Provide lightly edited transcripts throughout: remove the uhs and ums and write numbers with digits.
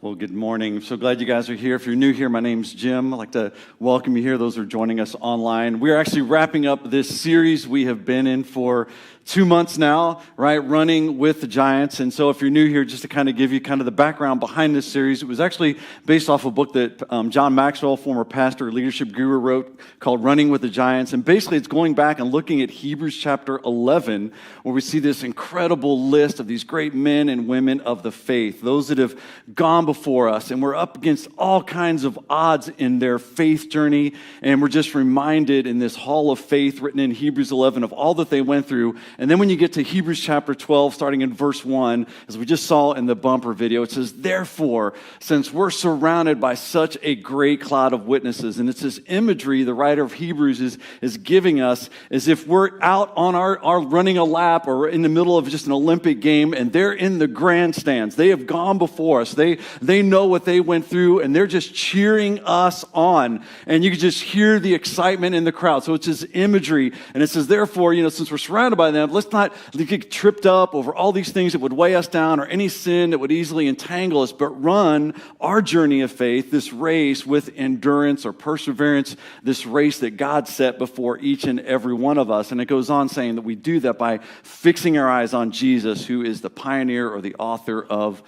Well, good morning. I'm so glad you guys are here. If you're new here, my name's Jim. I'd like to welcome you here, those who are joining us online. We're actually wrapping up this series we have been in for 2 months now, right? Running with the Giants. And so if you're new here, just to kind of give you kind of the background behind this series, it was actually based off a book that John Maxwell, former pastor, leadership guru, wrote called Running with the Giants. And basically it's going back and looking at Hebrews chapter 11, where we see this incredible list of these great men and women of the faith, those that have gone before us. And we're up against all kinds of odds in their faith journey. And we're just reminded in this hall of faith written in Hebrews 11 of all that they went through. And then when you get to Hebrews chapter 12, starting in verse 1, as we just saw in the bumper video, it says, "Therefore, since we're surrounded by such a great cloud of witnesses," and it's this imagery the writer of Hebrews is giving us as if we're out on our running a lap or in the middle of just an Olympic game, and they're in the grandstands. They have gone before us. They know what they went through, and they're just cheering us on. And you can just hear the excitement in the crowd. So it's this imagery, and it says, therefore, since we're surrounded by them, let's not get tripped up over all these things that would weigh us down or any sin that would easily entangle us, but run our journey of faith, this race with endurance or perseverance, this race that God set before each and every one of us. And it goes on saying that we do that by fixing our eyes on Jesus, who is the pioneer or the author of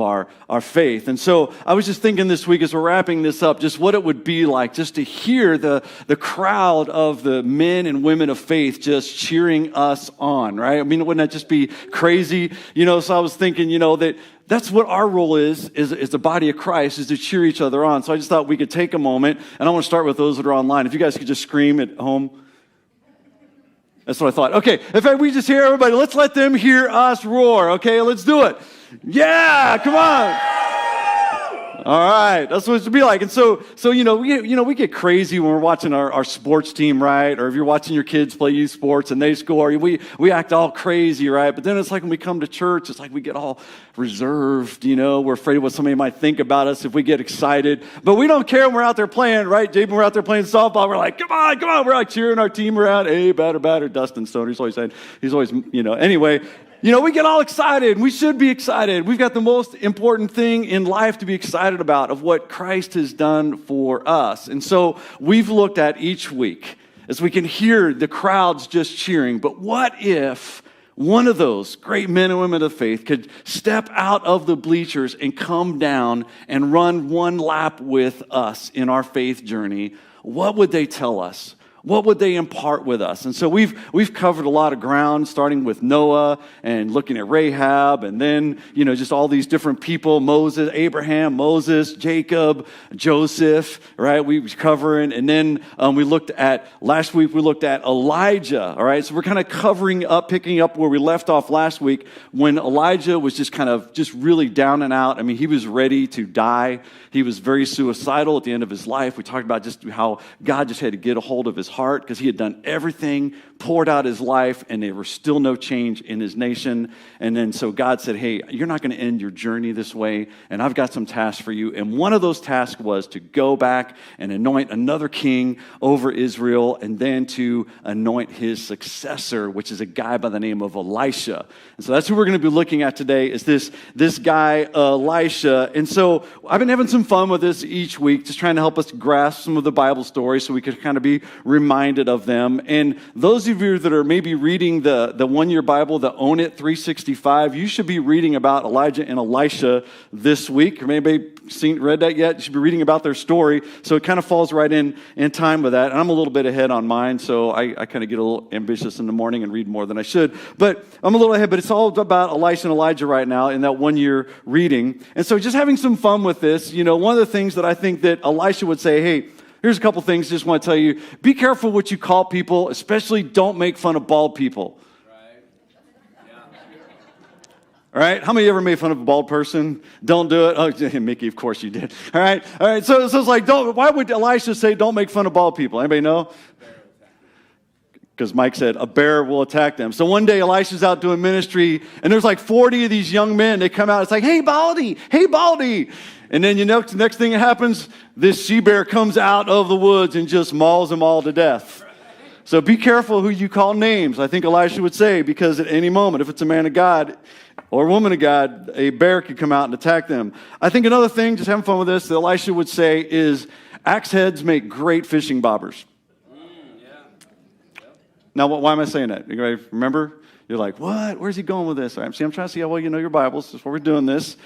our faith. And so I was just thinking this week as we're wrapping this up, just what it would be like just to hear the crowd of the men and women of faith just cheering us on, right? I mean, wouldn't that just be crazy? So I was thinking, that's what our role is the body of Christ, is to cheer each other on. So I just thought we could take a moment, and I want to start with those that are online. If you guys could just scream at home. That's what I thought. Okay, in fact, we just hear everybody. Let's let them hear us roar, okay? Let's do it. Yeah, come on. All right, that's what it should be like. And so we get crazy when we're watching our sports team, right? Or if you're watching your kids play youth sports and they score, we act all crazy, right? But then it's like when we come to church, it's like we get all reserved, we're afraid of what somebody might think about us if we get excited. But we don't care when we're out there playing, right? Jaden, we're out there playing softball, we're like, come on. We're like cheering our team around. Hey, batter. Dustin Stoner, he's always saying, anyway. We get all excited. We should be excited. We've got the most important thing in life to be excited about, of what Christ has done for us. And so we've looked at each week as we can hear the crowds just cheering. But what if one of those great men and women of faith could step out of the bleachers and come down and run one lap with us in our faith journey? What would they tell us? What would they impart with us? And so we've covered a lot of ground, starting with Noah and looking at Rahab, and then, just all these different people, Abraham, Moses, Jacob, Joseph, right? We were covering, and then last week we looked at Elijah, all right? So we're kind of picking up where we left off last week when Elijah was just really down and out. I mean, he was ready to die. He was very suicidal at the end of his life. We talked about just how God just had to get a hold of his heart because he had done everything, poured out his life, and there was still no change in his nation. And then so God said, hey, you're not going to end your journey this way, and I've got some tasks for you. And one of those tasks was to go back and anoint another king over Israel, and then to anoint his successor, which is a guy by the name of Elisha. And so that's who we're going to be looking at today, is this guy, Elisha. And so I've been having some fun with this each week, just trying to help us grasp some of the Bible stories so we could kind of be reminded of them. And those of you that are maybe reading the one-year Bible, the Own It 365, you should be reading about Elijah and Elisha this week. Or maybe read that yet? You should be reading about their story. So it kind of falls right in time with that. And I'm a little bit ahead on mine, so I kind of get a little ambitious in the morning and read more than I should. But I'm a little ahead, but it's all about Elisha and Elijah right now in that one-year reading. And so just having some fun with this, one of the things that I think that Elisha would say, hey, here's a couple things I just want to tell you. Be careful what you call people, especially don't make fun of bald people. Right. Yeah. All right? How many of you ever made fun of a bald person? Don't do it. Oh, Mickey, of course you did. All right? So it's like, why would Elisha say don't make fun of bald people? Anybody know? Because Mike said a bear will attack them. So one day Elisha's out doing ministry, and there's like 40 of these young men. They come out. It's like, hey, Baldy. And then the next thing that happens, this she-bear comes out of the woods and just mauls them all to death. So be careful who you call names, I think Elisha would say, because at any moment, if it's a man of God, or woman of God, a bear could come out and attack them. I think another thing, just having fun with this, that Elisha would say is axe heads make great fishing bobbers. Now, why am I saying that? You guys remember? You're like, what? Where's he going with this? I'm trying to see how well you know your Bibles. That's why we're doing this.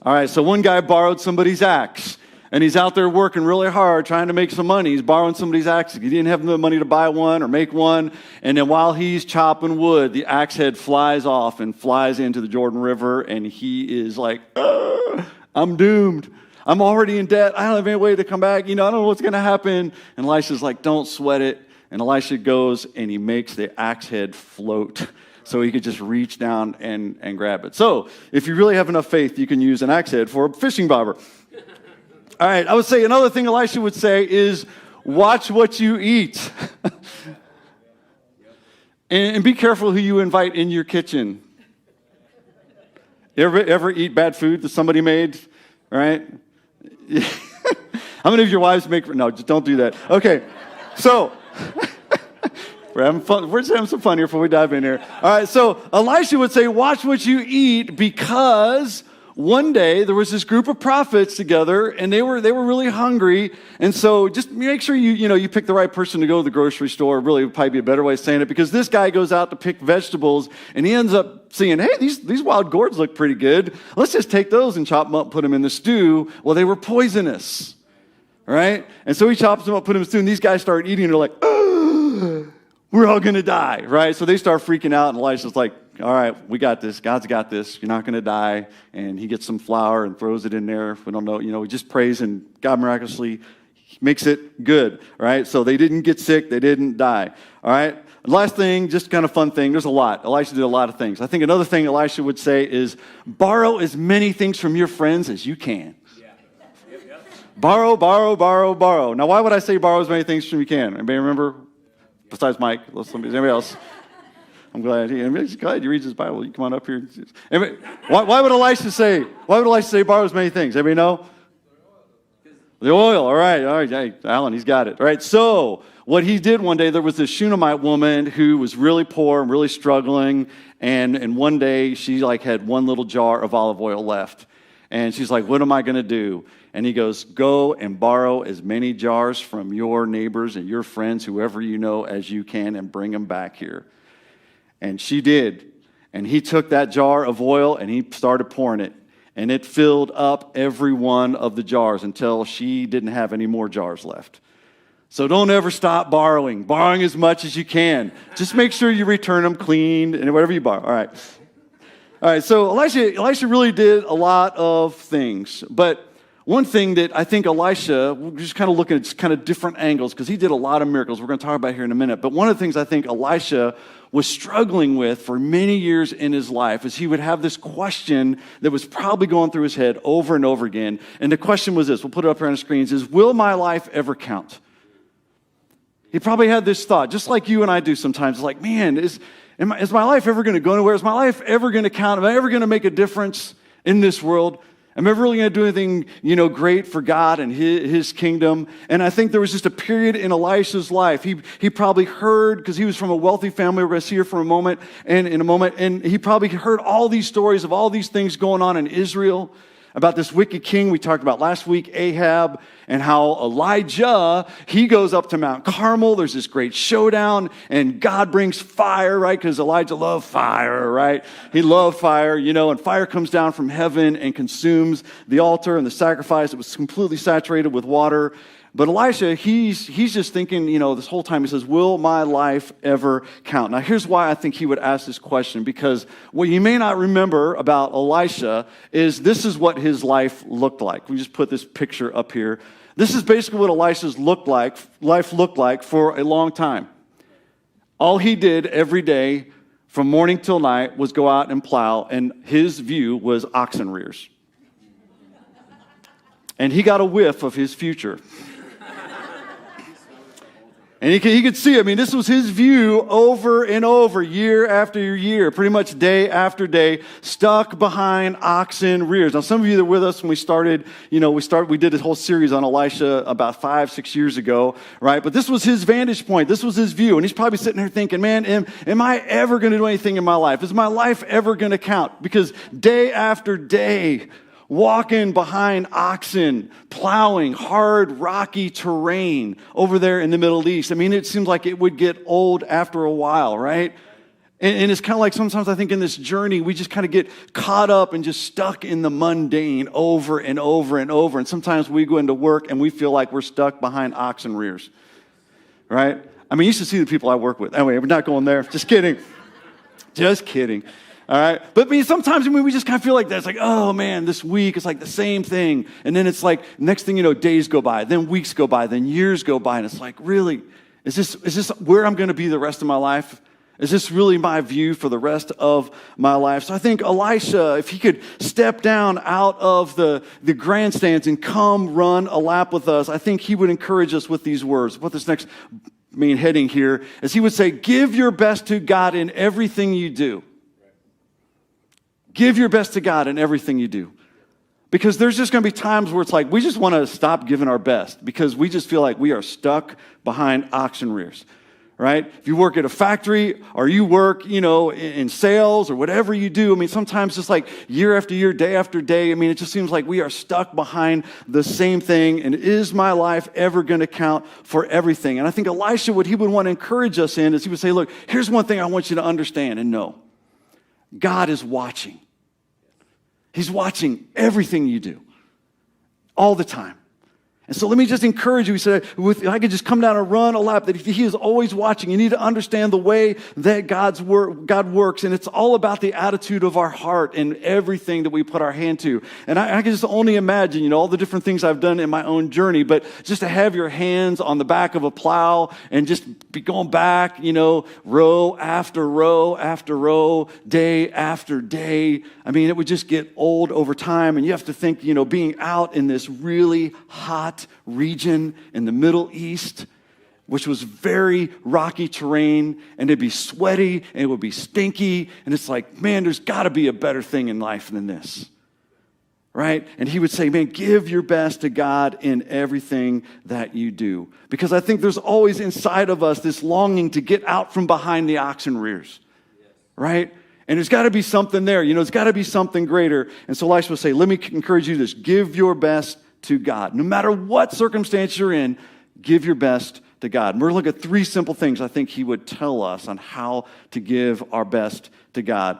All right, so one guy borrowed somebody's axe. And he's out there working really hard, trying to make some money. He's borrowing somebody's axe. He didn't have the money to buy one or make one. And then while he's chopping wood, the axe head flies off and flies into the Jordan River. And he is like, I'm doomed. I'm already in debt. I don't have any way to come back. I don't know what's going to happen. And Elisha's like, don't sweat it. And Elisha goes and he makes the axe head float so he could just reach down and grab it. So if you really have enough faith, you can use an axe head for a fishing bobber. All right, I would say another thing Elisha would say is watch what you eat. and be careful who you invite in your kitchen. You ever eat bad food that somebody made? All right? How many of your wives make... No, just don't do that. Okay, so... We're having fun. We're just having some fun here before we dive in here. All right, so Elisha would say, watch what you eat, because one day there was this group of prophets together, and they were really hungry. And so just make sure you pick the right person to go to the grocery store. Really would probably be a better way of saying it, because this guy goes out to pick vegetables, and he ends up seeing, hey, these wild gourds look pretty good. Let's just take those and chop them up and put them in the stew. Well, they were poisonous, right? And so he chops them up, put them in the stew, and these guys start eating, and they're like, we're all going to die, right? So they start freaking out, and Elisha's like, all right, we got this. God's got this. You're not going to die. And he gets some flour and throws it in there. We don't know, he just prays, and God miraculously makes it good, right? So they didn't get sick. They didn't die, all right? Last thing, just kind of fun thing. There's a lot. Elisha did a lot of things. I think another thing Elisha would say is borrow as many things from your friends as you can. Borrow, borrow, borrow, borrow. Now, why would I say borrow as many things from you can? Anybody remember? Besides Mike, anybody else? I'm glad he reads his Bible. You come on up here. Why would Elisha say borrow as many things? Anybody know? The oil. All right. Hey, Alan, he's got it. All right. So what he did one day, there was this Shunammite woman who was really poor and really struggling. And one day she had one little jar of olive oil left. And she's like, what am I going to do? And he goes, go and borrow as many jars from your neighbors and your friends, whoever you know, as you can, and bring them back here. And she did. And he took that jar of oil and he started pouring it. And it filled up every one of the jars until she didn't have any more jars left. So don't ever stop borrowing as much as you can. Just make sure you return them clean and whatever you borrow. All right, so Elisha really did a lot of things. But one thing that I think Elisha, we're just kind of looking at kind of different angles, because he did a lot of miracles we're going to talk about here in a minute. But one of the things I think Elisha was struggling with for many years in his life is he would have this question that was probably going through his head over and over again. And the question was this, we'll put it up here on the screens, is will my life ever count? He probably had this thought, just like you and I do sometimes, like, man, is my life ever going to go anywhere? Is my life ever going to count? Am I ever going to make a difference in this world? Am I ever really going to do anything, great for God and his kingdom? And I think there was just a period in Elisha's life. He probably heard, because he was from a wealthy family. We're going to see here for a moment, and in a moment. And he probably heard all these stories of all these things going on in Israel, about this wicked king we talked about last week, Ahab, and how Elijah, he goes up to Mount Carmel. There's this great showdown, and God brings fire, right? Because Elijah loved fire, right? He loved fire, and fire comes down from heaven and consumes the altar and the sacrifice. It was completely saturated with water. But Elisha, he's just thinking, this whole time, he says, will my life ever count? Now, here's why I think he would ask this question, because what you may not remember about Elisha is this is what his life looked like. We just put this picture up here. This is basically what Elisha's life looked like for a long time. All he did every day from morning till night was go out and plow, and his view was oxen rears. And he got a whiff of his future. And he could see, I mean, this was his view over and over, year after year, pretty much day after day, stuck behind oxen rears. Now, some of you that were with us when we started, we did this whole series on Elisha about 5-6 years ago, right? But this was his vantage point. This was his view. And he's probably sitting there thinking, man, am I ever going to do anything in my life? Is my life ever going to count? Because day after day, walking behind oxen, plowing hard, rocky terrain over there in the Middle East. I mean, it seems like it would get old after a while, right? And it's kind of like sometimes I think in this journey, we just kind of get caught up and just stuck in the mundane over and over and over. And sometimes we go into work and we feel like we're stuck behind oxen rears, right? I mean, you should see the people I work with. Anyway, we're not going there. Just kidding. Just kidding. All right. But I mean, sometimes we just kind of feel like that. It's like, oh man, this week it's like the same thing. And then it's like, next thing you know, days go by, then weeks go by, then years go by. And it's like, really, is this where I'm going to be the rest of my life? Is this really my view for the rest of my life? So I think Elisha, if he could step down out of the grandstands and come run a lap with us, I think he would encourage us with these words. What this next main heading here is he would say, give your best to God in everything you do. Give your best to God in everything you do. Because there's just going to be times where it's like we just want to stop giving our best because we just feel like we are stuck behind oxen rears, right? If you work at a factory or you work, in sales or whatever you do, I mean, sometimes just like year after year, day after day, I mean, it just seems like we are stuck behind the same thing. And is my life ever going to count for everything? And I think Elisha, what he would want to encourage us in is he would say, look, here's one thing I want you to understand and know. God is watching. He's watching everything you do all the time. And so let me just encourage you. He said, if I could just come down and run a lap, that he is always watching. You need to understand the way that God works. And it's all about the attitude of our heart and everything that we put our hand to. And I can just only imagine, all the different things I've done in my own journey. But just to have your hands on the back of a plow and just be going back, row after row after row, day after day. I mean, it would just get old over time. And you have to think, being out in this really hot region in the Middle East, which was very rocky terrain, and it'd be sweaty and it would be stinky, and it's like, man, there's got to be a better thing in life than this, right? And he would say, man, give your best to God in everything that you do, because I think there's always inside of us this longing to get out from behind the oxen rears, right? And there's got to be something there, there's got to be something greater. And so Elisha would say, let me encourage you this: give your best to God. No matter what circumstance you're in, give your best to God. And we're going to look at 3 simple things I think he would tell us on how to give our best to God.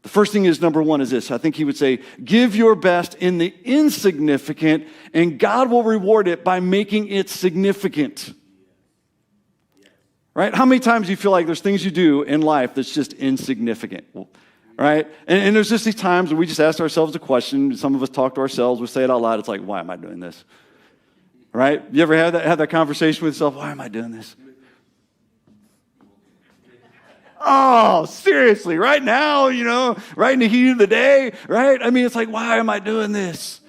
The first thing is, number 1 is this. I think he would say, give your best in the insignificant, and God will reward it by making it significant. Right? How many times do you feel like there's things you do in life that's just insignificant? Right? And there's just these times where we just ask ourselves a question. Some of us talk to ourselves. We say it out loud. It's like, why am I doing this? Right? You ever have that conversation with yourself? Why am I doing this? Oh, seriously, right now, right in the heat of the day, right? I mean, it's like, why am I doing this?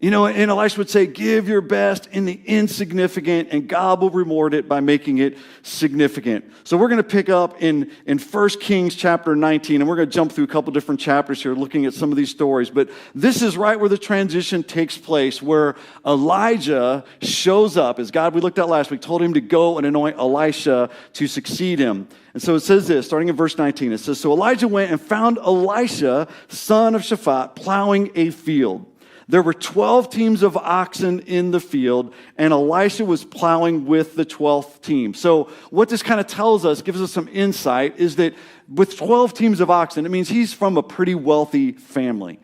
And Elisha would say, give your best in the insignificant, and God will reward it by making it significant. So we're going to pick up in 1 Kings chapter 19, and we're going to jump through a couple different chapters here looking at some of these stories. But this is right where the transition takes place, where Elijah shows up. As God, we looked at last week, told him to go and anoint Elisha to succeed him. And so it says this, starting in verse 19. It says, so Elijah went and found Elisha, son of Shaphat, plowing a field. There were 12 teams of oxen in the field, and Elisha was plowing with the 12th team. So what this kind of tells us, gives us some insight, is that with 12 teams of oxen, it means he's from a pretty wealthy family.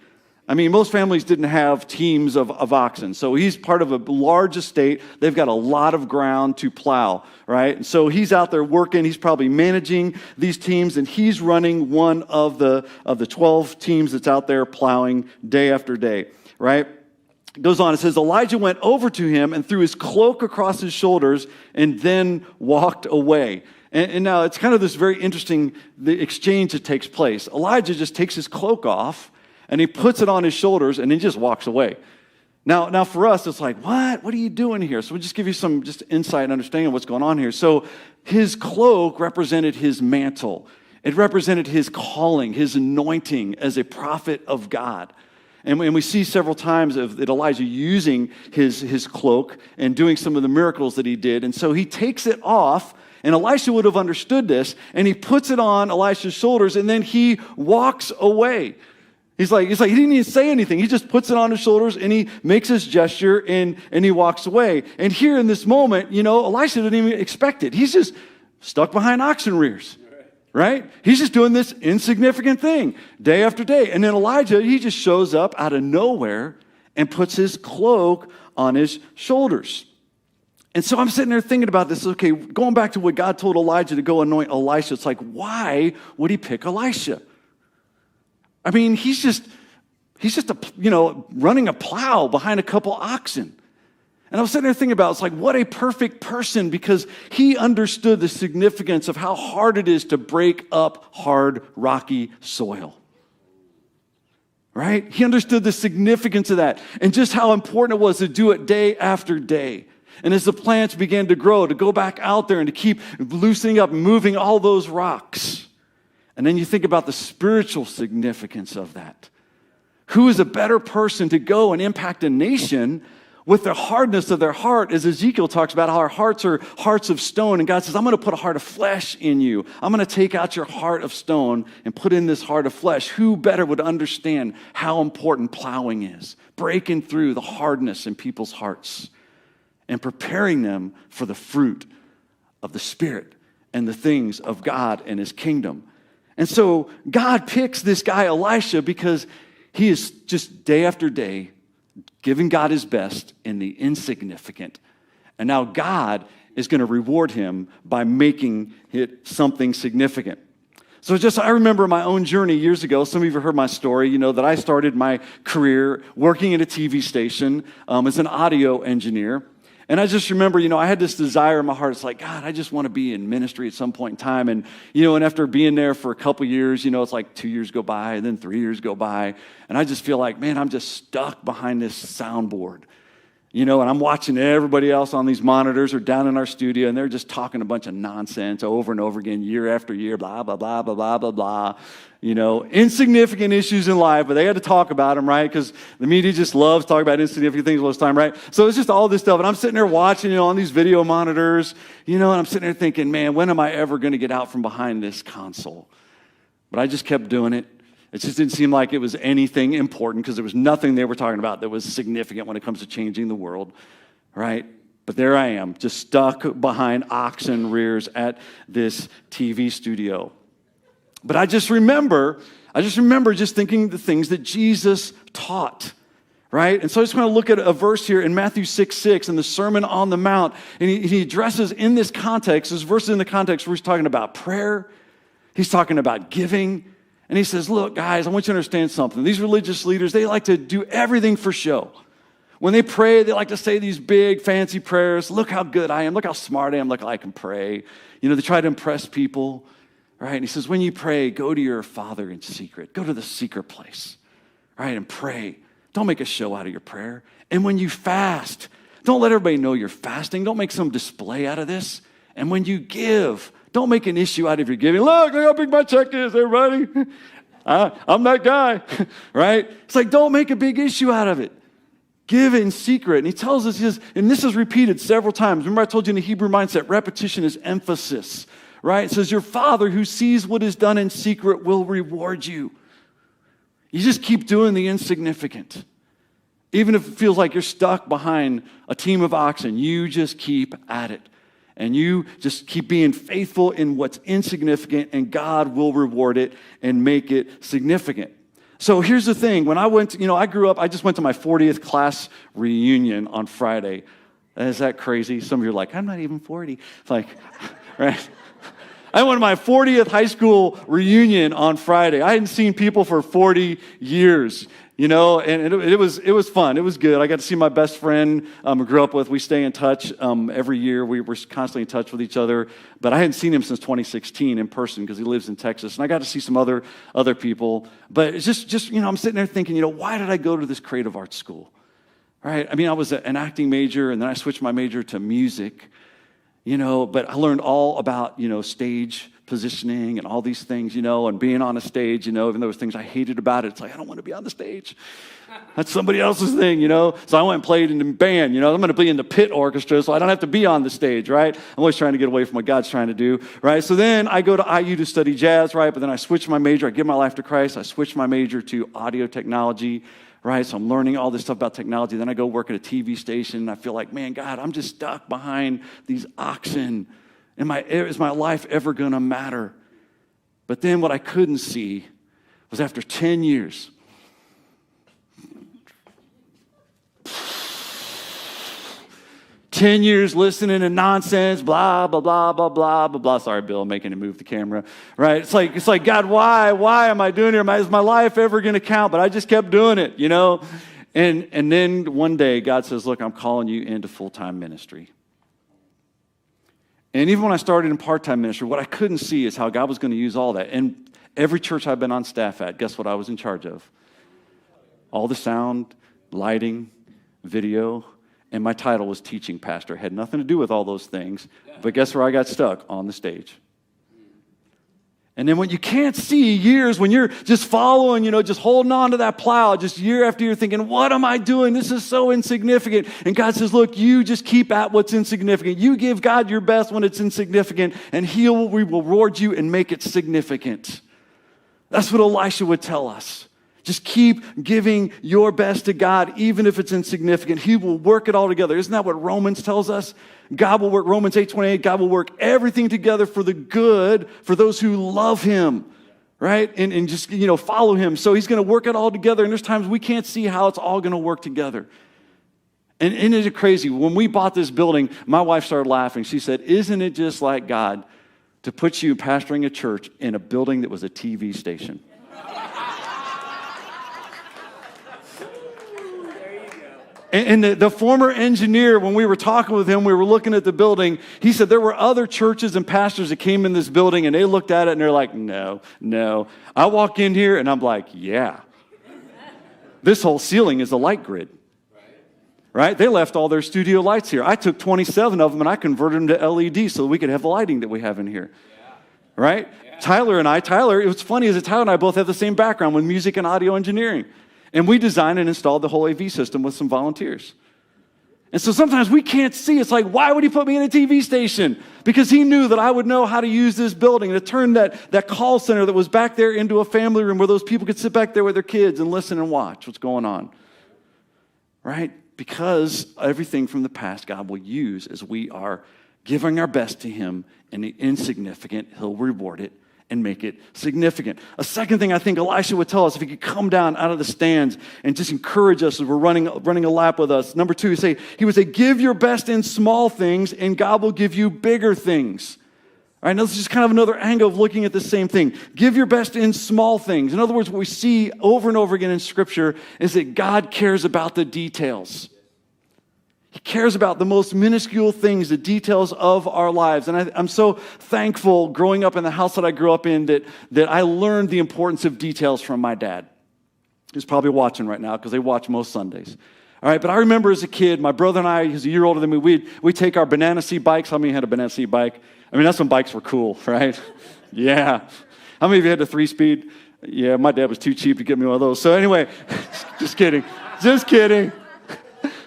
I mean, most families didn't have teams of oxen. So he's part of a large estate. They've got a lot of ground to plow, right? And so he's out there working. He's probably managing these teams, and he's running one of the 12 teams that's out there plowing day after day. Right? It goes on, it says, Elijah went over to him and threw his cloak across his shoulders and then walked away. And now it's kind of this very interesting the exchange that takes place. Elijah just takes his cloak off and he puts it on his shoulders and he just walks away. Now for us, it's like, what? What are you doing here? So we'll just give you some just insight and understanding of what's going on here. So his cloak represented his mantle. It represented his calling, his anointing as a prophet of God. And we see several times of that Elijah using his cloak and doing some of the miracles that he did. And so he takes it off, and Elisha would have understood this, and he puts it on Elisha's shoulders, and then he walks away. He's like, he didn't even say anything. He just puts it on his shoulders and he makes his gesture and he walks away. And here in this moment, Elisha didn't even expect it. He's just stuck behind oxen rears, right? He's just doing this insignificant thing day after day. And then Elijah, he just shows up out of nowhere and puts his cloak on his shoulders. And so I'm sitting there thinking about this. Okay, going back to what God told Elijah to go anoint Elisha, it's like, why would he pick Elisha? I mean, he's just running a plow behind a couple oxen. And I was sitting there thinking about, it's like, what a perfect person, because he understood the significance of how hard it is to break up hard, rocky soil. Right? He understood the significance of that and just how important it was to do it day after day. And as the plants began to grow, to go back out there and to keep loosening up, moving all those rocks. And then you think about the spiritual significance of that. Who is a better person to go and impact a nation with the hardness of their heart, as Ezekiel talks about how our hearts are hearts of stone, and God says, I'm going to put a heart of flesh in you. I'm going to take out your heart of stone and put in this heart of flesh. Who better would understand how important plowing is, breaking through the hardness in people's hearts and preparing them for the fruit of the Spirit and the things of God and His kingdom. And so God picks this guy Elisha because he is just day after day giving God his best in the insignificant. And now God is going to reward him by making it something significant. So I remember my own journey years ago. Some of you have heard my story, that I started my career working at a TV station as an audio engineer. And I just remember, I had this desire in my heart. It's like, God, I just want to be in ministry at some point in time. And, and after being there for a couple years, it's like 2 years go by and then 3 years go by. And I just feel like, man, I'm just stuck behind this soundboard. And I'm watching everybody else on these monitors or down in our studio, and they're just talking a bunch of nonsense over and over again, year after year, blah, blah, blah, blah, blah, blah, blah. Insignificant issues in life, but they had to talk about them, right? Because the media just loves talking about insignificant things all the time, right? So it's just all this stuff, and I'm sitting there watching, on these video monitors, and I'm sitting there thinking, man, when am I ever going to get out from behind this console? But I just kept doing it. It just didn't seem like it was anything important because there was nothing they were talking about that was significant when it comes to changing the world, right? But there I am, just stuck behind oxen rears at this TV studio. But I just remember just thinking the things that Jesus taught, right? And so I just want to look at a verse here in Matthew 6:6 in the Sermon on the Mount. And he addresses in this context, this verse is in the context where he's talking about prayer. He's talking about giving. And he says, look, guys, I want you to understand something. These religious leaders, they like to do everything for show. When they pray, they like to say these big, fancy prayers. Look how good I am. Look how smart I am. Look how I can pray. They try to impress people, right? And he says, when you pray, go to your Father in secret. Go to the secret place, right? And pray. Don't make a show out of your prayer. And when you fast, don't let everybody know you're fasting. Don't make some display out of this. And when you give, don't make an issue out of your giving. Look how big my check is, everybody. I'm that guy, right? It's like, don't make a big issue out of it. Give in secret. And he tells us, and this is repeated several times. Remember I told you in the Hebrew mindset, repetition is emphasis, right? It says, your Father who sees what is done in secret will reward you. You just keep doing the insignificant. Even if it feels like you're stuck behind a team of oxen, you just keep at it. And you just keep being faithful in what's insignificant, and God will reward it and make it significant. So here's the thing. When I went, I grew up, I just went to my 40th class reunion on Friday. Is that crazy? Some of you are like, I'm not even 40. It's like, right? I went to my 40th high school reunion on Friday. I hadn't seen people for 40 years. And it was fun. It was good. I got to see my best friend I grew up with. We stay in touch every year. We're constantly in touch with each other. But I hadn't seen him since 2016 in person because he lives in Texas. And I got to see some other people. But it's just I'm sitting there thinking, why did I go to this creative arts school? right? I mean, I was an acting major, and then I switched my major to music, but I learned all about, stage positioning and all these things, and being on a stage, even though there was things I hated about it. It's like, I don't want to be on the stage. That's somebody else's thing, So I went and played in the band, I'm going to be in the pit orchestra, so I don't have to be on the stage, right? I'm always trying to get away from what God's trying to do, right? So then I go to IU to study jazz, right? But then I switch my major. I give my life to Christ. I switch my major to audio technology, right? So I'm learning all this stuff about technology. Then I go work at a TV station, and I feel like, man, God, I'm just stuck behind these oxen. Is my life ever going to matter? But then what I couldn't see was after 10 years, 10 years listening to nonsense, blah, blah, blah, blah, blah, blah, blah. Sorry, Bill, I'm making him move the camera, right? It's like, God, why am I doing it? Is my life ever going to count? But I just kept doing it, And then one day, God says, look, I'm calling you into full-time ministry. And even when I started in part-time ministry, what I couldn't see is how God was going to use all that. And every church I've been on staff at, guess what I was in charge of? All the sound, lighting, video, and my title was teaching pastor. It had nothing to do with all those things, but guess where I got stuck? On the stage. And then when you can't see years, when you're just following, just holding on to that plow, just year after year thinking, what am I doing? This is so insignificant. And God says, look, you just keep at what's insignificant. You give God your best when it's insignificant, and He will reward you and make it significant. That's what Elisha would tell us. Just keep giving your best to God, even if it's insignificant. He will work it all together. Isn't that what Romans tells us? God will work, Romans 8:28, God will work everything together for the good for those who love Him, right? And just, follow Him. So He's going to work it all together. And there's times we can't see how it's all going to work together. And isn't it crazy? When we bought this building, my wife started laughing. She said, isn't it just like God to put you pastoring a church in a building that was a TV station? And the former engineer, when we were talking with him, we were looking at the building, he said there were other churches and pastors that came in this building, and they looked at it, and they're like, no. I walk in here, and I'm like, yeah. This whole ceiling is a light grid. Right? They left all their studio lights here. I took 27 of them, and I converted them to LED so that we could have the lighting that we have in here. Right? Yeah. Tyler, it was funny, Tyler and I both have the same background with music and audio engineering. And we designed and installed the whole AV system with some volunteers. And so sometimes we can't see. It's like, why would He put me in a TV station? Because He knew that I would know how to use this building to turn that call center that was back there into a family room where those people could sit back there with their kids and listen and watch what's going on. Right? Because everything from the past God will use as we are giving our best to Him, and the insignificant, He'll reward it and make it significant. A second thing I think Elisha would tell us, if he could come down out of the stands and just encourage us as we're running a lap with us. Number two, he would say, give your best in small things, and God will give you bigger things. All right, now this is just kind of another angle of looking at the same thing. Give your best in small things. In other words, what we see over and over again in Scripture is that God cares about the details. He cares about the most minuscule things, the details of our lives. And I'm so thankful growing up in the house that I grew up in that I learned the importance of details from my dad. He's probably watching right now because they watch most Sundays. All right, but I remember as a kid, my brother and I, he's a year older than me, we'd take our banana seat bikes. How many had a banana seat bike? I mean, that's when bikes were cool, right? Yeah. How many of you had the 3-speed? Yeah, my dad was too cheap to get me one of those. So anyway, just kidding. Just kidding.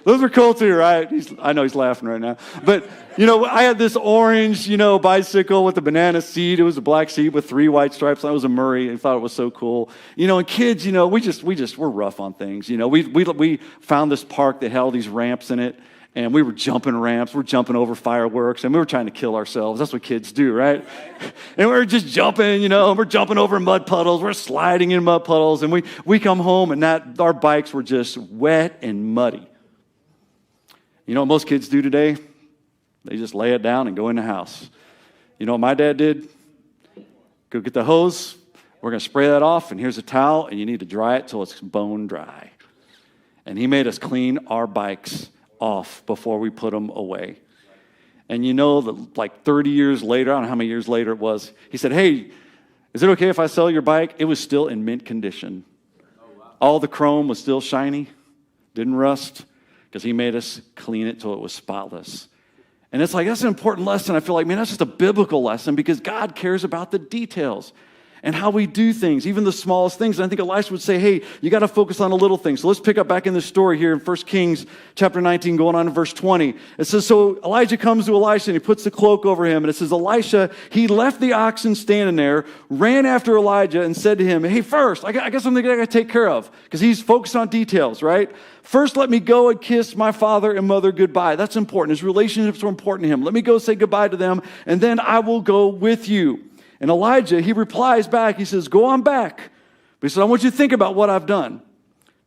Those were cool too, right? I know he's laughing right now. But, I had this orange, bicycle with a banana seat. It was a black seat with 3 white stripes. I was a Murray. I thought it was so cool. And kids, we're rough on things. We found this park that had all these ramps in it, and we were jumping ramps. We're jumping over fireworks, and we were trying to kill ourselves. That's what kids do, right? And we were just jumping, we're jumping over mud puddles. We're sliding in mud puddles, and we come home, and our bikes were just wet and muddy. You know what most kids do today? They just lay it down and go in the house. You know what my dad did? Go get the hose. We're going to spray that off, and here's a towel, and you need to dry it till it's bone dry. And he made us clean our bikes off before we put them away. And that like 30 years later, I don't know how many years later it was, he said, hey, is it okay if I sell your bike? It was still in mint condition. All the chrome was still shiny, didn't rust. because he made us clean it till it was spotless. And it's like, that's an important lesson. I feel like, man, that's just a biblical lesson because God cares about the details and how we do things, even the smallest things. And I think Elisha would say, hey, you got to focus on the little things. So let's pick up back in the story here in 1 Kings chapter 19, going on to verse 20. It says, so Elijah comes to Elisha and he puts the cloak over him. And it says, Elisha, he left the oxen standing there, ran after Elijah and said to him, hey, first, I got something I got to take care of, because he's focused on details, right? First, let me go and kiss my father and mother goodbye. That's important. His relationships are important to him. Let me go say goodbye to them, and then I will go with you. And Elijah, he replies back. He says, go on back. But he said, I want you to think about what I've done.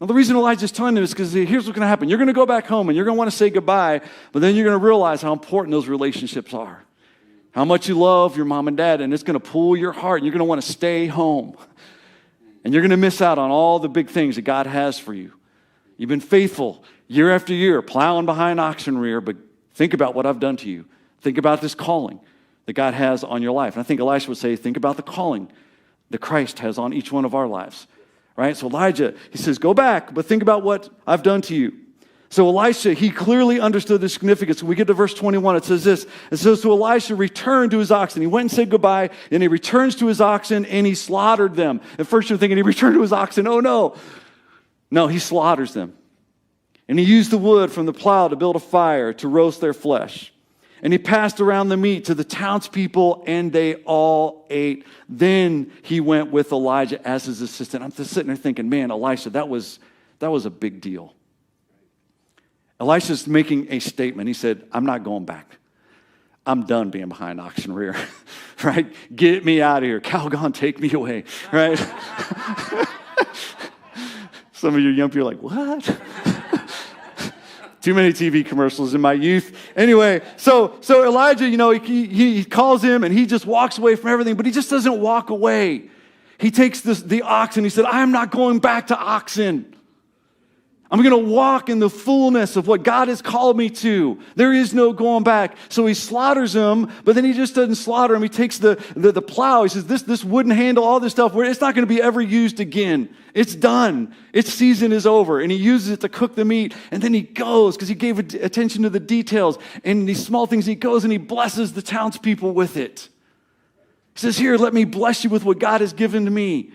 Now, the reason Elijah's telling him is because here's what's going to happen. You're going to go back home, and you're going to want to say goodbye, but then you're going to realize how important those relationships are, how much you love your mom and dad, and it's going to pull your heart, and you're going to want to stay home. And you're going to miss out on all the big things that God has for you. You've been faithful year after year, plowing behind oxen rear, but think about what I've done to you. Think about this calling that God has on your life. And I think Elisha would say, think about the calling that Christ has on each one of our lives, right? So Elijah, he says, go back, but think about what I've done to you. So Elisha, he clearly understood the significance. When we get to verse 21, it says this. It says, so Elisha returned to his oxen. He went and said goodbye, and he returns to his oxen, and he slaughtered them. At first you're thinking he returned to his oxen. Oh, no. No, he slaughters them. And he used the wood from the plow to build a fire to roast their flesh. And he passed around the meat to the townspeople, and they all ate. Then he went with Elijah as his assistant. I'm just sitting there thinking, man, Elisha, that was a big deal. Elisha's making a statement. He said, I'm not going back. I'm done being behind oxen rear, right? Get me out of here. Calgon, take me away, right? Some of you young people are like, what? Too many TV commercials in my youth. Anyway, so Elijah, he calls him and he just walks away from everything, but he just doesn't walk away. He takes the oxen. He said, I am not going back to oxen. I'm going to walk in the fullness of what God has called me to. There is no going back. So he slaughters him, but then he just doesn't slaughter him. He takes the plow. He says, this wooden handle, all this stuff, it's not going to be ever used again. It's done. Its season is over. And he uses it to cook the meat. And then he goes, because he gave attention to the details and these small things. He goes and he blesses the townspeople with it. He says, here, let me bless you with what God has given to me.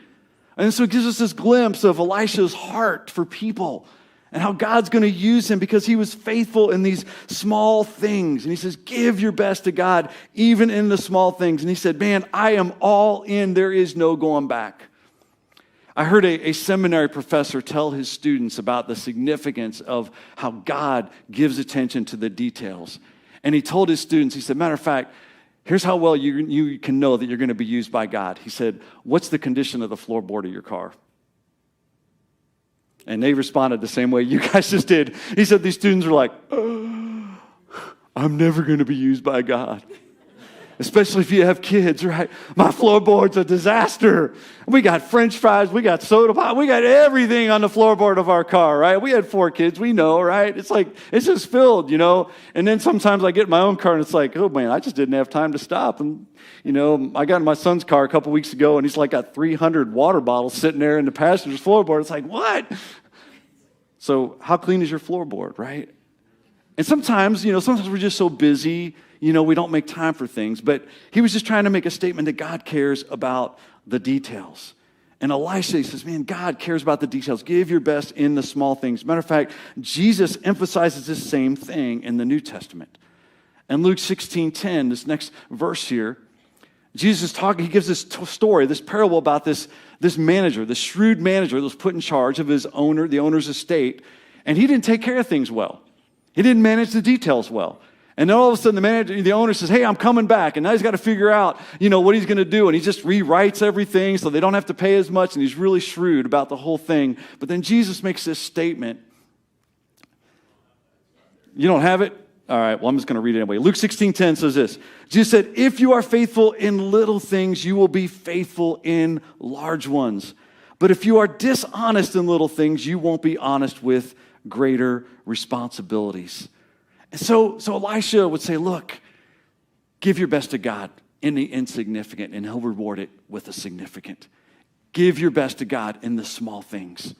And so it gives us this glimpse of Elisha's heart for people and how God's going to use him because he was faithful in these small things. And he says, give your best to God, even in the small things. And he said, man, I am all in. There is no going back. I heard a seminary professor tell his students about the significance of how God gives attention to the details. And he told his students, he said, matter of fact, here's how well you can know that you're going to be used by God. He said, what's the condition of the floorboard of your car? And they responded the same way you guys just did. He said these students were like, I'm never going to be used by God. Especially if you have kids, right? My floorboard's a disaster. We got French fries, we got soda pop, we got everything on the floorboard of our car, right? We had 4 kids, we know, right? It's like, it's just filled, And then sometimes I get in my own car and it's like, oh man, I just didn't have time to stop. And, I got in my son's car a couple weeks ago and he's like got 300 water bottles sitting there in the passenger's floorboard. It's like, what? So how clean is your floorboard, right? And sometimes we're just so busy, we don't make time for things. But he was just trying to make a statement that God cares about the details. And Elisha says, man, God cares about the details. Give your best in the small things. Matter of fact, Jesus emphasizes this same thing in the New Testament. And Luke 16:10, this next verse here, Jesus is talking, he gives this story, this parable about this manager, this shrewd manager that was put in charge of the owner's estate. And he didn't take care of things well. He didn't manage the details well. And then all of a sudden the owner says, hey, I'm coming back. And now he's got to figure out, what he's going to do. And he just rewrites everything so they don't have to pay as much. And he's really shrewd about the whole thing. But then Jesus makes this statement. You don't have it? All right, well, I'm just going to read it anyway. Luke 16:10 says this. Jesus said, if you are faithful in little things, you will be faithful in large ones. But if you are dishonest in little things, you won't be honest with greater responsibilities. And so Elisha would say, look, give your best to God in the insignificant, and he'll reward it with the significant. Give your best to God in the small things,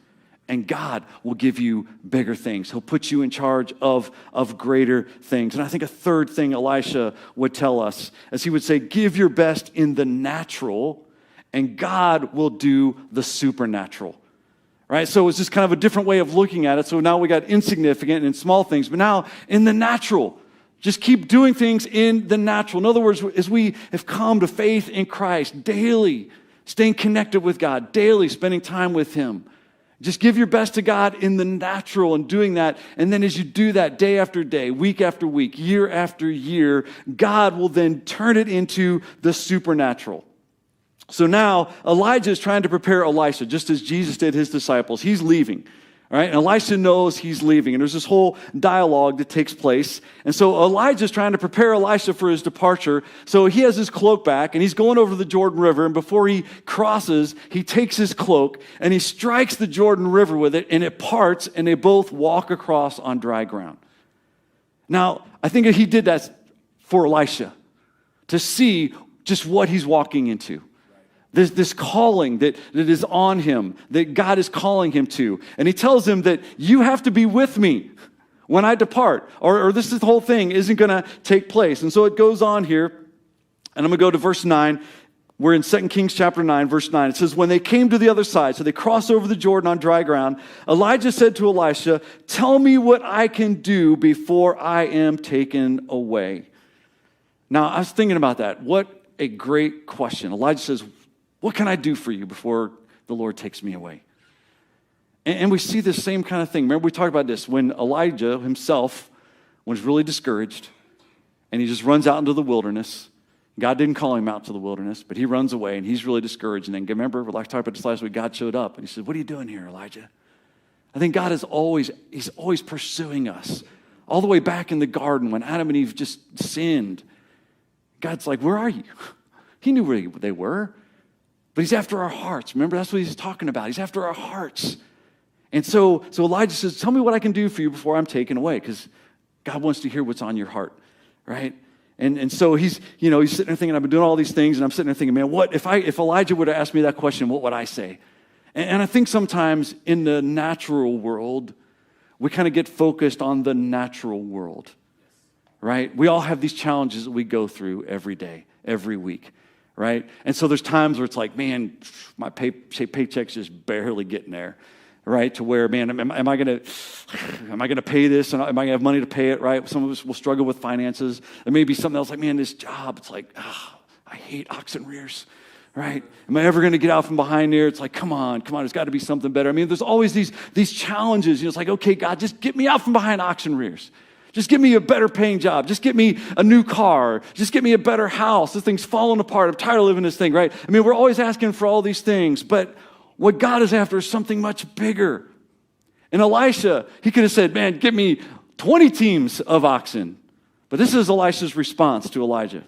And God will give you bigger things. He'll put you in charge of greater things. And I think a third thing Elisha would tell us, as he would say, give your best in the natural, and God will do the supernatural. Right? So it's just kind of a different way of looking at it. So now we got insignificant and small things, but now in the natural. Just keep doing things in the natural. In other words, as we have come to faith in Christ daily, staying connected with God, daily spending time with Him. Just give your best to God in the natural and doing that. And then as you do that day after day, week after week, year after year, God will then turn it into the supernatural. So now Elijah is trying to prepare Elisha, just as Jesus did his disciples. He's leaving. All right, and Elisha knows he's leaving, and there's this whole dialogue that takes place. And so Elijah's trying to prepare Elisha for his departure. So he has his cloak back, and he's going over the Jordan River, and before he crosses, he takes his cloak, and he strikes the Jordan River with it, and it parts, and they both walk across on dry ground. Now, I think that he did that for Elisha, to see just what he's walking into. This calling that is on him, that God is calling him to. And he tells him that you have to be with me when I depart, or this whole thing isn't going to take place. And so it goes on here, and I'm going to go to verse 9. We're in 2 Kings chapter 9, verse 9. It says, when they came to the other side, so they crossed over the Jordan on dry ground, Elijah said to Elisha, tell me what I can do before I am taken away. Now, I was thinking about that. What a great question. Elijah says, what can I do for you before the Lord takes me away? And we see this same kind of thing. Remember, we talked about this when Elijah himself was really discouraged and he just runs out into the wilderness. God didn't call him out to the wilderness, but he runs away and he's really discouraged. And then remember, like I talked about this last week, God showed up and he said, what are you doing here, Elijah? I think God he's always pursuing us. All the way back in the garden when Adam and Eve just sinned. God's like, where are you? He knew where they were. But he's after our hearts. Remember, that's what he's talking about. He's after our hearts. And so Elijah says, tell me what I can do for you before I'm taken away, because God wants to hear what's on your heart, right? And so he's sitting there thinking, I've been doing all these things, and I'm sitting there thinking, man, what if Elijah would have asked me that question, what would I say? And I think sometimes in the natural world, we kind of get focused on the natural world, right? We all have these challenges that we go through every day, every week. Right? And so there's times where it's like, man, my paycheck's just barely getting there, right? To where, man, am I gonna pay this? And am I gonna have money to pay it, right? Some of us will struggle with finances. There may be something else like, man, this job, it's like, I hate oxen rears, right? Am I ever gonna get out from behind there? It's like, come on, there's gotta be something better. I mean, there's always these challenges. It's like, okay, God, just get me out from behind oxen rears. Just give me a better paying job. Just get me a new car. Just get me a better house. This thing's falling apart. I'm tired of living this thing, right? I mean, we're always asking for all these things, but what God is after is something much bigger. And Elisha, he could have said, man, get me 20 teams of oxen. But this is Elisha's response to Elijah.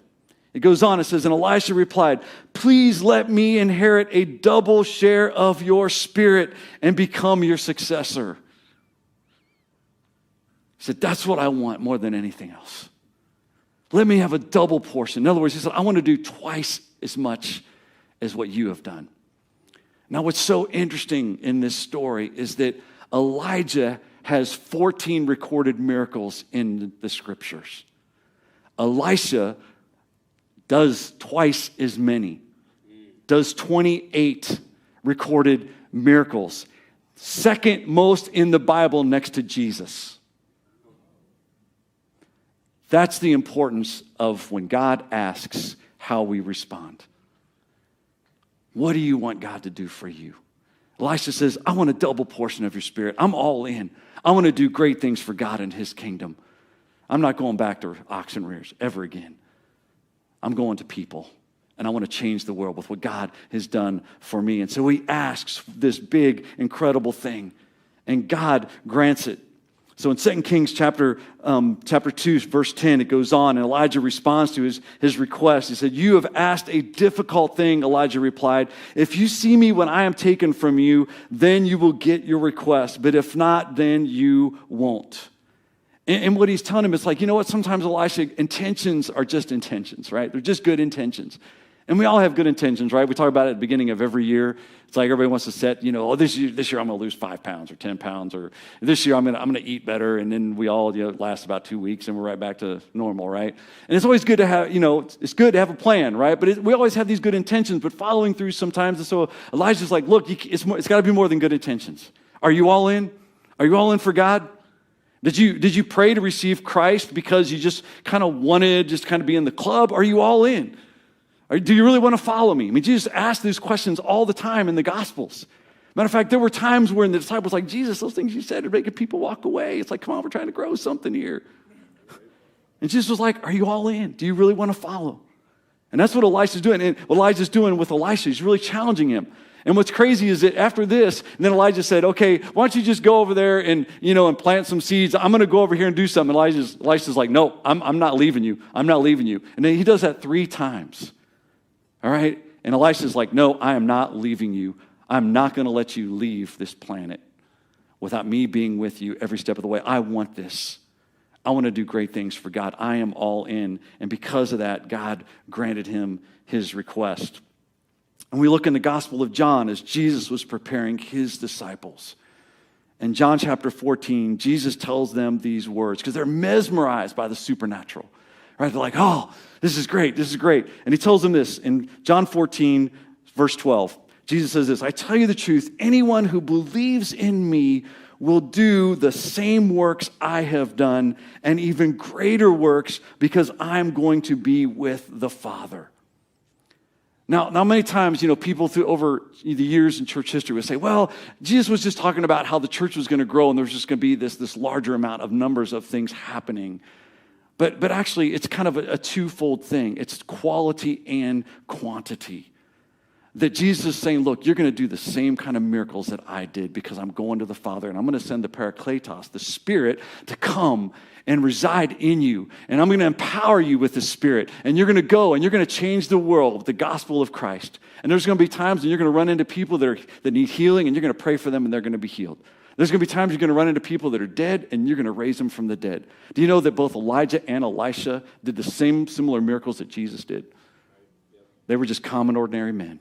It goes on, it says, and Elisha replied, please let me inherit a double share of your spirit and become your successor. He said, that's what I want more than anything else. Let me have a double portion. In other words, he said, I want to do twice as much as what you have done. Now, what's so interesting in this story is that Elijah has 14 recorded miracles in the scriptures. Elisha does twice as many, does 28 recorded miracles. Second most in the Bible next to Jesus. That's the importance of when God asks how we respond. What do you want God to do for you? Elisha says, I want a double portion of your spirit. I'm all in. I want to do great things for God and his kingdom. I'm not going back to oxen rears ever again. I'm going to people, and I want to change the world with what God has done for me. And so he asks this big, incredible thing, and God grants it. So in 2 Kings chapter 2, verse 10, it goes on, and Elijah responds to his request. He said, you have asked a difficult thing, Elijah replied. If you see me when I am taken from you, then you will get your request. But if not, then you won't. And what he's telling him is like, you know what? Sometimes Elisha, intentions are just intentions, right? They're just good intentions. And we all have good intentions, right? We talk about it at the beginning of every year. It's like everybody wants to set, this year I'm going to lose 5 pounds or 10 pounds, or this year I'm going to eat better, and then we all last about 2 weeks and we're right back to normal, right? And it's always good to have, it's good to have a plan, right? But we always have these good intentions, but following through sometimes. And so Elijah's like, look, it's got to be more than good intentions. Are you all in? Are you all in for God? Did you pray to receive Christ because you just kind of wanted just kind of be in the club? Are you all in? Or do you really want to follow me? I mean, Jesus asked these questions all the time in the Gospels. Matter of fact, there were times when the disciples were like, Jesus, those things you said are making people walk away. It's like, come on, we're trying to grow something here. And Jesus was like, are you all in? Do you really want to follow? And that's what Elisha's doing. And what Elijah's doing with Elisha, he's really challenging him. And what's crazy is that after this, and then Elijah said, okay, why don't you just go over there and, and plant some seeds. I'm going to go over here and do something. Elisha's like, no, I'm not leaving you. I'm not leaving you. And then he does that 3 times. All right? And Elisha's like, no, I am not leaving you. I'm not going to let you leave this planet without me being with you every step of the way. I want this. I want to do great things for God. I am all in. And because of that, God granted him his request. And we look in the Gospel of John as Jesus was preparing his disciples. In John chapter 14, Jesus tells them these words because they're mesmerized by the supernatural. Right? They're like, oh, this is great. This is great. And he tells them this in John 14, verse 12. Jesus says this, I tell you the truth, anyone who believes in me will do the same works I have done and even greater works because I'm going to be with the Father. Now, many times, people over the years in church history would say, well, Jesus was just talking about how the church was going to grow and there was just going to be this larger amount of numbers of things happening. But actually, it's kind of a twofold thing. It's quality and quantity. That Jesus is saying, look, you're going to do the same kind of miracles that I did because I'm going to the Father, and I'm going to send the Parakletos, the Spirit, to come and reside in you. And I'm going to empower you with the Spirit. And you're going to go and you're going to change the world with the gospel of Christ. And there's going to be times when you're going to run into people that need healing, and you're going to pray for them, and they're going to be healed. There's going to be times you're going to run into people that are dead, and you're going to raise them from the dead. Do you know that both Elijah and Elisha did the same similar miracles that Jesus did? They were just common, ordinary men.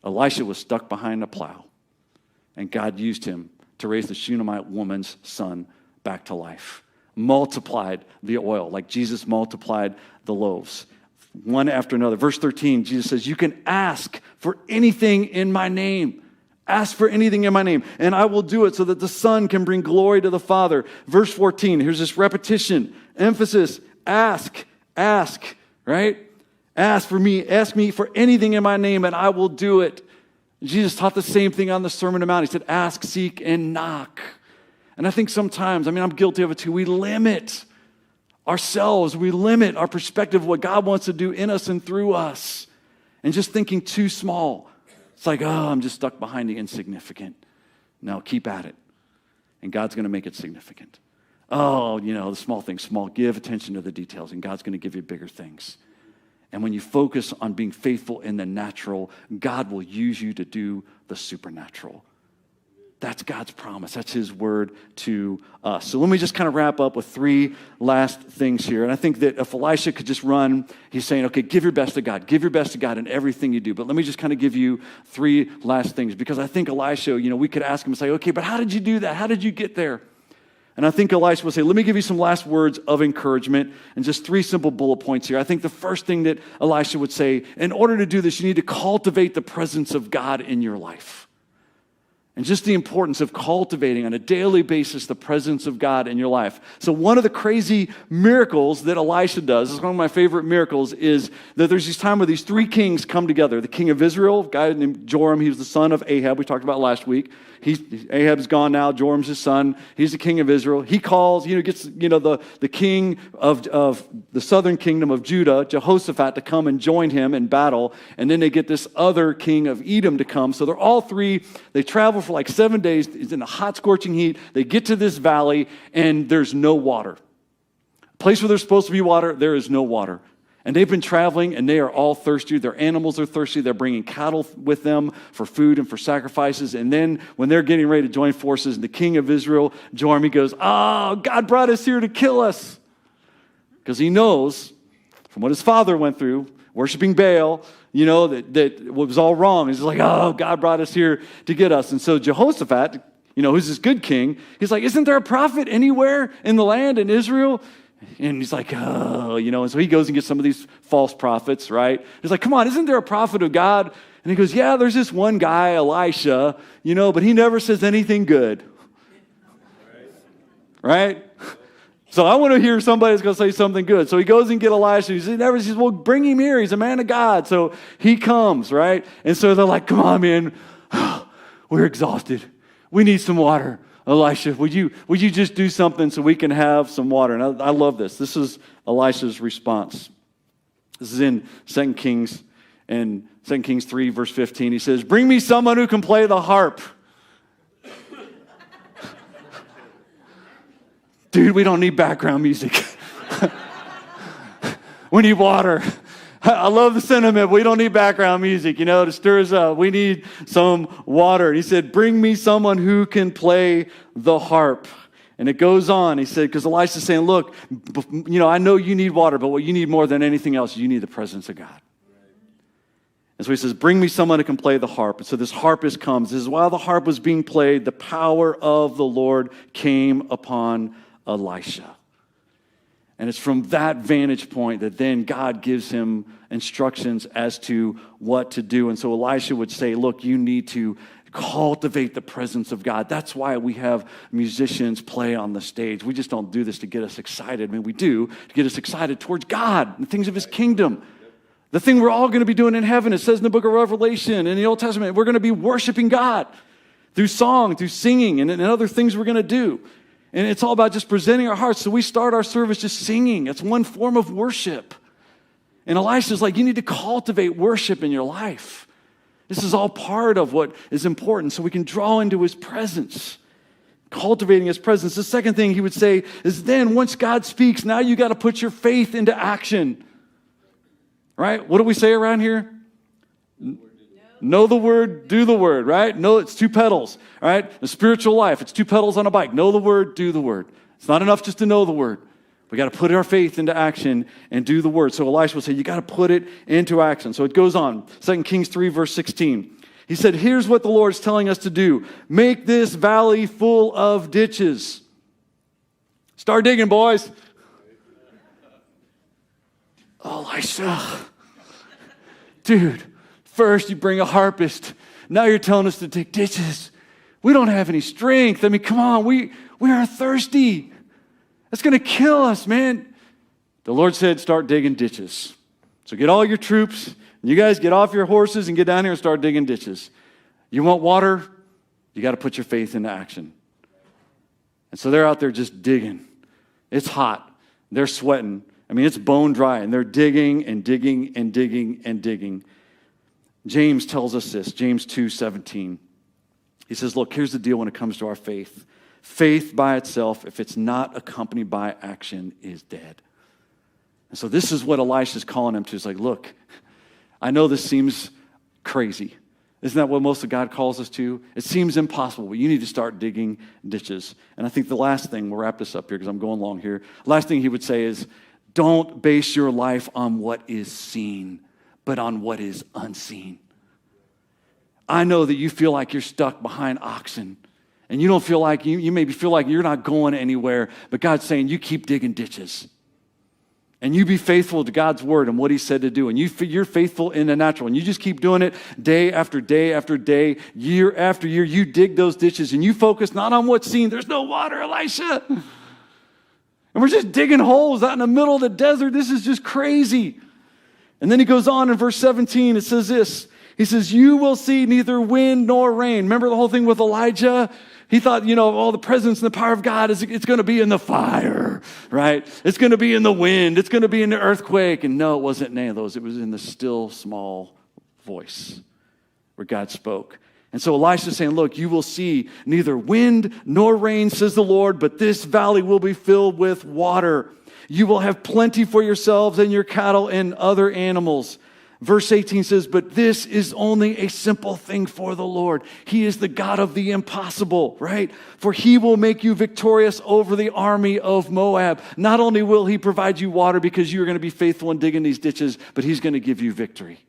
Elisha was stuck behind a plow, and God used him to raise the Shunammite woman's son back to life. Multiplied the oil, like Jesus multiplied the loaves, one after another. Verse 13, Jesus says, you can ask for anything in my name. Ask for anything in my name, and I will do it so that the Son can bring glory to the Father. Verse 14, here's this repetition, emphasis, ask, right? Ask me for anything in my name, and I will do it. Jesus taught the same thing on the Sermon on the Mount. He said, ask, seek, and knock. And I think sometimes, I'm guilty of it too, we limit ourselves, we limit our perspective of what God wants to do in us and through us, and just thinking too small. It's like, I'm just stuck behind the insignificant. No, keep at it. And God's going to make it significant. The small things, small. Give attention to the details, and God's going to give you bigger things. And when you focus on being faithful in the natural, God will use you to do the supernatural. That's God's promise. That's his word to us. So let me just kind of wrap up with 3 last things here. And I think that if Elisha could just run, he's saying, okay, give your best to God. Give your best to God in everything you do. But let me just kind of give you 3 last things. Because I think Elisha, we could ask him and say, okay, but how did you do that? How did you get there? And I think Elisha will say, let me give you some last words of encouragement and just 3 simple bullet points here. I think the first thing that Elisha would say, in order to do this, you need to cultivate the presence of God in your life. And just the importance of cultivating on a daily basis the presence of God in your life. So one of the crazy miracles that Elisha does, is one of my favorite miracles, is that there's this time where these 3 kings come together. The king of Israel, a guy named Joram, he was the son of Ahab, we talked about last week. Ahab's gone now, Joram's his son. He's the king of Israel. He calls, gets the king of the southern kingdom of Judah, Jehoshaphat, to come and join him in battle. And then they get this other king of Edom to come. So they're all 3, they travel for like 7 days. It's in the hot, scorching heat. They get to this valley, and there's no water. A place where there's supposed to be water, there is no water. And they've been traveling, and they are all thirsty. Their animals are thirsty. They're bringing cattle with them for food and for sacrifices. And then when they're getting ready to join forces, the king of Israel, Joram, he goes, God brought us here to kill us. Because he knows from what his father went through, worshiping Baal, that was all wrong. He's like, oh, God brought us here to get us. And so Jehoshaphat, who's this good king, he's like, isn't there a prophet anywhere in the land in Israel? And he's like, oh, and so he goes and gets some of these false prophets, right? He's like, come on, isn't there a prophet of God? And he goes, yeah, there's this one guy, Elisha, but he never says anything good. Right? So I want to hear somebody that's going to say something good. So he goes and get Elisha. He says, well, bring him here. He's a man of God. So he comes, right? And so they're like, come on, man. We're exhausted. We need some water. Elisha, would you just do something so we can have some water? And I love this. This is Elisha's response. This is in 2 Kings, and 2 Kings 3, verse 15. He says, bring me someone who can play the harp. Dude, we don't need background music. We need water. I love the sentiment. We don't need background music, to stir us up. We need some water. And he said, bring me someone who can play the harp. And it goes on. He said, because Elisha's saying, look, I know you need water, but what you need more than anything else, you need the presence of God. And so he says, bring me someone who can play the harp. And so this harpist comes. This is while the harp was being played, the power of the Lord came upon Elisha. And it's from that vantage point that then God gives him instructions as to what to do. And so Elisha would say, look, you need to cultivate the presence of God. That's why we have musicians play on the stage. We just don't do this to get us excited. I mean, we do to get us excited towards God and the things of his kingdom. The thing we're all going to be doing in heaven, it says in the book of Revelation, in the Old Testament, we're going to be worshiping God through song, through singing, and other things we're going to do. And it's all about just presenting our hearts. So we start our service just singing. It's one form of worship. And Elisha's like, you need to cultivate worship in your life. This is all part of what is important so we can draw into his presence. Cultivating his presence. The second thing he would say is then once God speaks, now you got to put your faith into action. Right? What do we say around here? Know the word, do the word, right? No, it's two pedals, all right? The spiritual life, it's two pedals on a bike. Know the word, do the word. It's not enough just to know the word. We got to put our faith into action and do the word. So Elisha will say, you got to put it into action. So it goes on. 2 Kings 3, verse 16. He said, here's what the Lord's telling us to do. Make this valley full of ditches. Start digging, boys. Elisha. Dude. First, you bring a harpist. Now you're telling us to dig ditches. We don't have any strength. I mean, come on. We are thirsty. That's going to kill us, man. The Lord said, start digging ditches. So get all your troops. And you guys get off your horses and get down here and start digging ditches. You want water? You got to put your faith into action. And so they're out there just digging. It's hot. They're sweating. I mean, it's bone dry. And they're digging and digging and digging and digging. James tells us this, James 2:17. He says, look, here's the deal when it comes to our faith. Faith by itself, if it's not accompanied by action, is dead. And so this is what Elisha's calling him to. He's like, look, I know this seems crazy. Isn't that what most of God calls us to? It seems impossible, but you need to start digging ditches. And I think the last thing, we'll wrap this up here because I'm going long here. Last thing he would say is, don't base your life on what is seen, but on what is unseen. I know that you feel like you're stuck behind oxen, and you don't feel like, you maybe feel like you're not going anywhere, but God's saying you keep digging ditches. And you be faithful to God's word and what he said to do. And you're faithful in the natural. And you just keep doing it day after day after day, year after year. You dig those ditches and you focus not on what's seen. There's no water, Elisha. And we're just digging holes out in the middle of the desert. This is just crazy. And then he goes on in verse 17. It says this. He says, you will see neither wind nor rain. Remember the whole thing with Elijah? He thought, all the presence and the power of God, it's going to be in the fire, right? It's going to be in the wind. It's going to be in the earthquake. And no, it wasn't any of those. It was in the still, small voice where God spoke. And so Elisha's saying, look, you will see neither wind nor rain, says the Lord, but this valley will be filled with water. You will have plenty for yourselves and your cattle and other animals. Verse 18 says, but this is only a simple thing for the Lord. He is the God of the impossible, right? For he will make you victorious over the army of Moab. Not only will he provide you water because you're going to be faithful in digging these ditches, but he's going to give you victory.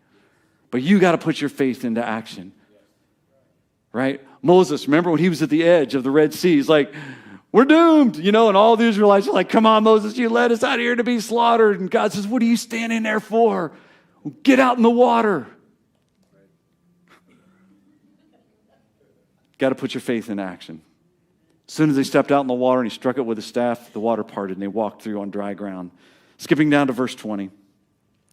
But you got to put your faith into action, right? Moses, remember when he was at the edge of the Red Sea, he's like, we're doomed, and all the Israelites are like, come on, Moses, you led us out here to be slaughtered. And God says, what are you standing there for? Get out in the water. Got to put your faith in action. As soon as they stepped out in the water and he struck it with a staff, the water parted and they walked through on dry ground. Skipping down to verse 20. It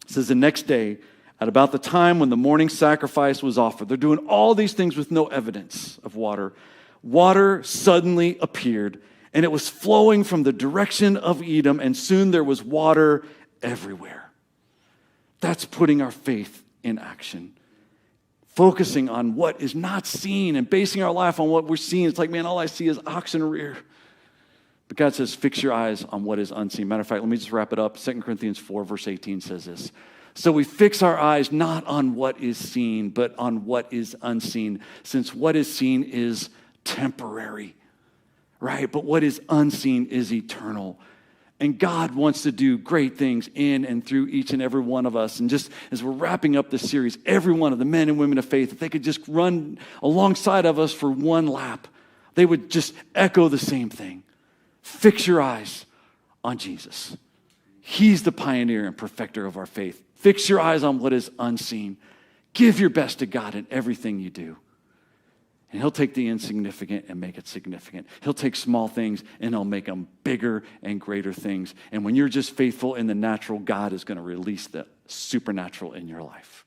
says, the next day, at about the time when the morning sacrifice was offered, they're doing all these things with no evidence of water. Water suddenly appeared, and it was flowing from the direction of Edom, and soon there was water everywhere. That's putting our faith in action. Focusing on what is not seen and basing our life on what we're seeing. It's like, man, all I see is oxen rear. But God says, fix your eyes on what is unseen. Matter of fact, let me just wrap it up. 2 Corinthians 4, verse 18 says this. So we fix our eyes not on what is seen, but on what is unseen, since what is seen is temporary, right? But what is unseen is eternal. And God wants to do great things in and through each and every one of us. And just as we're wrapping up this series, every one of the men and women of faith, if they could just run alongside of us for one lap, they would just echo the same thing. Fix your eyes on Jesus. He's the pioneer and perfecter of our faith. Fix your eyes on what is unseen. Give your best to God in everything you do. And he'll take the insignificant and make it significant. He'll take small things and he'll make them bigger and greater things. And when you're just faithful in the natural, God is going to release the supernatural in your life.